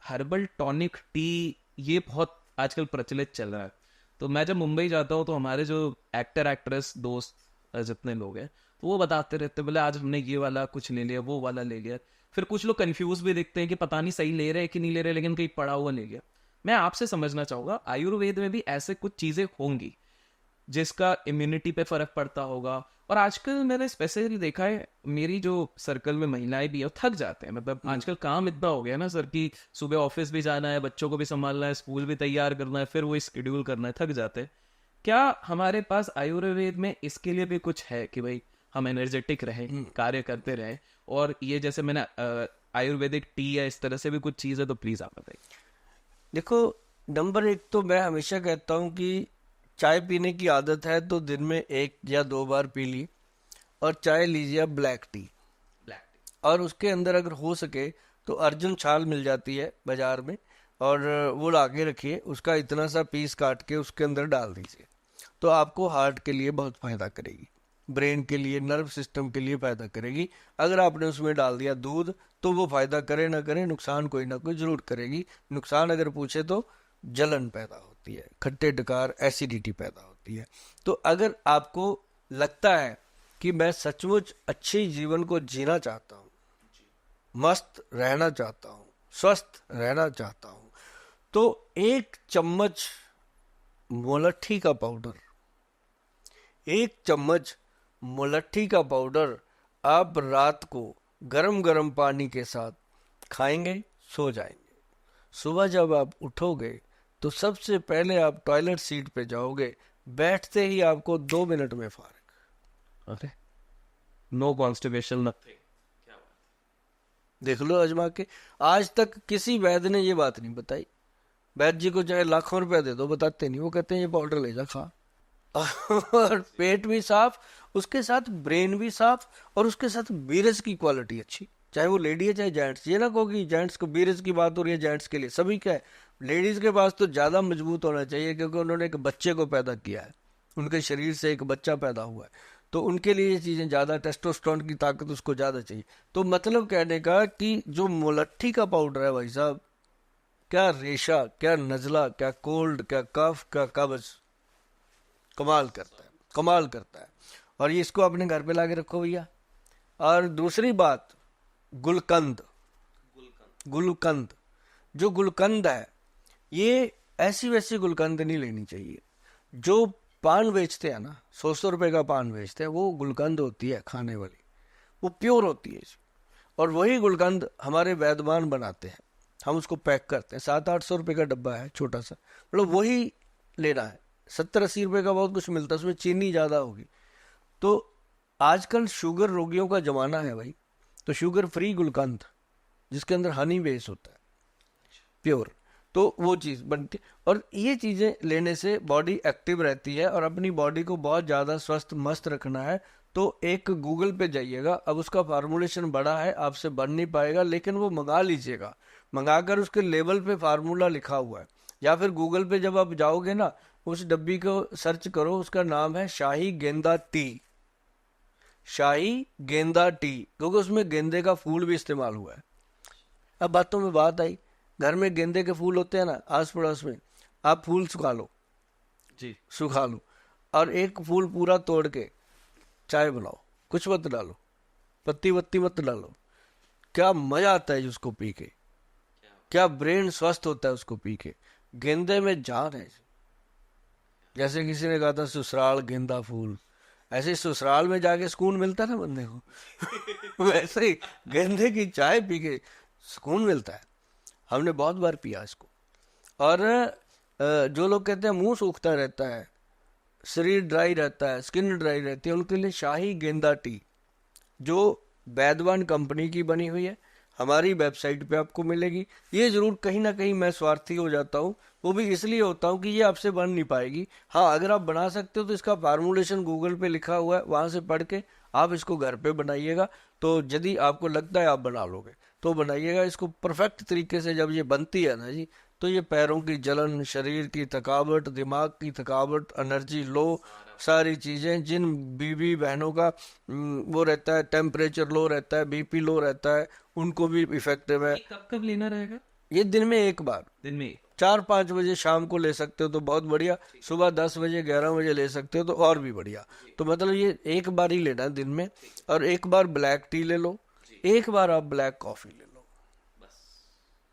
Herbal tonic T ये बहुत आजकल प्रचलित चल रहा है। तो मैं जब मुंबई जाता हूँ तो हमारे जो एक्टर एक्ट्रेस दोस्त जितने लोग हैं तो वो बताते रहते हैं, बोले आज हमने ये वाला कुछ ले लिया, वो वाला ले लिया। फिर कुछ लोग कंफ्यूज भी दिखते हैं कि पता नहीं सही ले रहे हैं कि नहीं ले रहे, लेकिन कहीं पड़ा हुआ ले लिया। मैं आपसे समझना चाहूंगा, आयुर्वेद में भी ऐसे कुछ चीजें होंगी जिसका इम्यूनिटी पे फर्क पड़ता होगा। और आजकल मैंने स्पेशली देखा है, मेरी जो सर्कल में महिलाएं भी है वो थक जाते हैं। मतलब आजकल काम इतना हो गया ना सर कि सुबह ऑफिस भी जाना है, बच्चों को भी संभालना है, स्कूल भी तैयार करना है, फिर वो स्केड्यूल करना है, थक जाते हैं। क्या हमारे पास आयुर्वेद में इसके लिए भी कुछ है कि भाई हम एनर्जेटिक रहें, कार्य करते रहें? और ये जैसे मैंने आयुर्वेदिक टी या इस तरह से भी कुछ चीज़ है तो प्लीज़ आप बताइए। देखो, नंबर एक तो मैं हमेशा कहता हूँ कि चाय पीने की आदत है तो दिन में 1 या 2 बार पी ली, और चाय लीजिए आप ब्लैक टी। Black T. और उसके अंदर अगर हो सके तो अर्जुन छाल मिल जाती है बाजार में, और वो ला के रखिए, उसका इतना सा पीस काट के उसके अंदर डाल दीजिए। तो आपको हार्ट के लिए बहुत फायदा करेगी, ब्रेन के लिए, नर्व सिस्टम के लिए फायदा करेगी। अगर आपने उसमें डाल दिया दूध तो वो फायदा करे ना करे, नुकसान कोई ना कोई जरूर करेगी। नुकसान अगर पूछे तो जलन पैदा होती है, खट्टे डकार, एसिडिटी पैदा होती है। तो अगर आपको लगता है कि मैं सचमुच अच्छे जीवन को जीना चाहता हूँ, मस्त रहना चाहता हूँ, स्वस्थ रहना चाहता हूँ, तो 1 चम्मच मोलट्ठी का पाउडर, 1 चम्मच मोलट्ठी का पाउडर आप रात को गरम गरम पानी के साथ खाएंगे, सो जाएंगे। सुबह जब आप उठोगे तो सबसे पहले आप टॉयलेट सीट पे जाओगे, बैठते ही आपको 2 मिनट में फारग। अरे, नो कॉन्स्टिपेशन नथिंग। देख लो आजमा के। आज तक किसी वैद्य ने ये बात नहीं बताई। वैद्य जी को चाहे लाखों रुपया दे दो, बताते नहीं। वो कहते हैं ये पाउडर ले जा, खा। और पेट भी साफ, उसके साथ ब्रेन भी साफ, और उसके साथ बीरज की क्वालिटी अच्छी। चाहे वो लेडी है चाहे जेंट्स। ये ना कहो कि जेंट्स को बीरज की बात हो रही है, जेंट्स के लिए सभी क्या है। लेडीज के पास तो ज्यादा मजबूत होना चाहिए, क्योंकि उन्होंने एक बच्चे को पैदा किया है, उनके शरीर से एक बच्चा पैदा हुआ है, तो उनके लिए ये चीजें ज्यादा, टेस्टोस्टेरोन की ताकत उसको ज्यादा चाहिए। तो मतलब कहने का कि जो मोलट्ठी का पाउडर है भाई साहब, क्या रेशा, क्या नजला, क्या कोल्ड, क्या कफ, क्या कब्ज, कमाल करता है, कमाल करता है। और ये इसको अपने घर पे लाके रखो भैया। और दूसरी बात, गुलकंद। गुलकंद, जो गुलकंद है, ये ऐसी वैसी गुलकंद नहीं लेनी चाहिए। जो पान बेचते हैं ना, 100-100 रुपए का पान बेचते हैं, वो गुलकंद होती है खाने वाली, वो प्योर होती है। और वही गुलकंद हमारे वैद्यमान बनाते हैं, हम उसको पैक करते हैं। 700-800 रुपए का डब्बा है छोटा सा, मतलब वही लेना है। 70-80 रुपए का बहुत कुछ मिलता है, उसमें चीनी ज्यादा होगी। तो आजकल शुगर रोगियों का जमाना है भाई, तो शुगर फ्री गुलकंद जिसके अंदर हनी बेस होता है, प्योर, तो वो चीज बनती है। और ये चीजें लेने से बॉडी एक्टिव रहती है। और अपनी बॉडी को बहुत ज्यादा स्वस्थ मस्त रखना है तो एक गूगल पे जाइएगा। अब उसका फार्मूलेशन बड़ा है, आपसे बन नहीं पाएगा, लेकिन वो मंगा लीजिएगा। मंगाकर उसके लेबल पे फार्मूला लिखा हुआ है, या फिर गूगल पे जब आप जाओगे ना, उस डब्बी को सर्च करो, उसका नाम है शाही गेंदा टी। शाही गेंदा टी, क्योंकि उसमें गेंदे का फूल भी इस्तेमाल हुआ है। अब बातों में बात आई, घर में गेंदे के फूल होते हैं ना आस पड़ोस में, आप फूल सुखा लो, जी। सुखा लो, और एक फूल पूरा तोड़ के चाय बनाओ, कुछ मत डालो, पत्ती वत्ती मत डालो। क्या मजा आता है उसको पी के, क्या ब्रेन स्वस्थ होता है उसको पी के। गेंदे में जान है। जैसे किसी ने कहा था ससुराल गेंदा फूल, ऐसे ही ससुराल में जाके सुकून मिलता है ना बंदे को। वैसे ही गेंदे की चाय पी के सुकून मिलता है। हमने बहुत बार पिया इसको। और जो लोग कहते हैं मुंह सूखता रहता है, शरीर ड्राई रहता है, स्किन ड्राई रहती है, उनके लिए शाही गेंदा टी, जो वैदवान कंपनी की बनी हुई है, हमारी वेबसाइट पे आपको मिलेगी। ये जरूर कहीं ना कहीं मैं स्वार्थी हो जाता हूँ, वो भी इसलिए होता हूँ कि ये आपसे बन नहीं पाएगी। हाँ, अगर आप बना सकते हो तो इसका फार्मूलेशन गूगल पे लिखा हुआ है, वहां से पढ़ के आप इसको घर पे बनाइएगा। तो यदि आपको लगता है आप बना लोगे तो बनाइएगा इसको परफेक्ट तरीके से। जब ये बनती है ना जी, तो ये पैरों की जलन, शरीर की थकावट, दिमाग की थकावट, एनर्जी लो, सारी चीजें, जिन बीवी बहनों का वो रहता है, टेम्परेचर लो रहता है, बीपी लो रहता है, उनको भी इफेक्टिव है। ये कब कब लेना रहेगा? ये दिन में एक बार, दिन में 4-5 बजे शाम को ले सकते हो तो बहुत बढ़िया, सुबह 10 बजे 11 बजे ले सकते हो तो और भी बढ़िया। तो मतलब ये एक बार ही लेना दिन में, और एक बार ब्लैक टी ले लो, एक बार आप ब्लैक कॉफी ले लो।